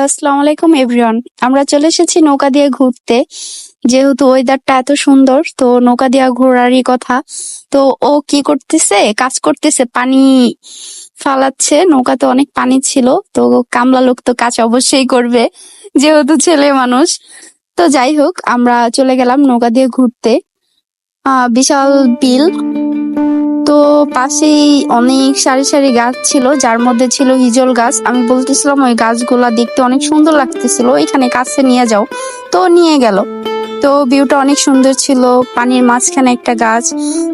আসসালামু আলাইকুম এভরিওয়ান। আমরা চলে এসেছি নৌকা দিয়ে ঘুরতে। যেহেতু ওয়েদারটা এত সুন্দর, তো নৌকা দিয়ে ঘোরারই কথা। তো ও কি করতেছে, কাজ করতেছে, পানি ফালাচ্ছে। নৌকাতে অনেক পানি ছিল, তো কামলা লোক তো কাজ অবশ্যই করবে, যেহেতু ছেলে মানুষ। তো যাই হোক, আমরা চলে গেলাম নৌকা দিয়ে ঘুরতে। বিশাল বিল, তো পাশেই অনেক সারি সারি গাছ ছিল, যার মধ্যে ছিল হিজল গাছ। আমি বলতেছিলাম ওই গাছগুলা দেখতে অনেক সুন্দর লাগতেছিল, এখানে কাছে নিয়ে যাও। তো নিয়ে গেল। তো ভিউটা অনেক সুন্দর ছিল, পানির মাঝখানে একটা গাছ,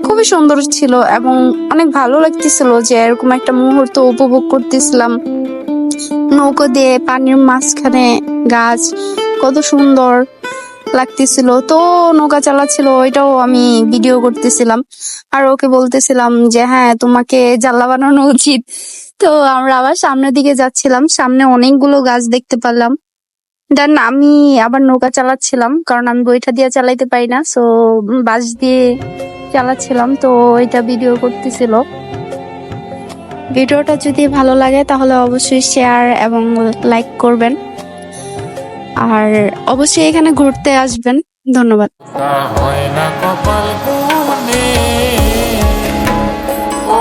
খুবই সুন্দর ছিল এবং অনেক ভালো লাগতেছিল যে এরকম একটা মুহূর্ত উপভোগ করতেছিলাম। নৌকো দিয়ে পানির মাঝখানে গাছ, কত সুন্দর লাগতেছিল। তো নৌকা চালাচ্ছিল, ওইটাও আমি ভিডিও করতেছিলাম আর ওকে বলতেছিলাম যে হ্যাঁ, তোমাকে জাল্লা বানানো উচিত। তো আমরা আবার সামনের দিকে যাচ্ছিলাম, সামনে অনেকগুলো গাছ দেখতে পেলাম। দেন আমি আবার নৌকা চালাচ্ছিলাম, কারণ আমি বইটা দিয়ে চালাইতে পারি না, সো বাঁশ দিয়ে চালাচ্ছিলাম। তো এটা ভিডিও করতেছিল। ভিডিওটা যদি ভালো লাগে তাহলে অবশ্যই শেয়ার এবং লাইক করবেন, আর অবশ্যই এখানে ঘুরতে আসবেন। ধন্যবাদ। হয় না কপাল গুনে, ও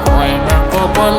হয় না কপাল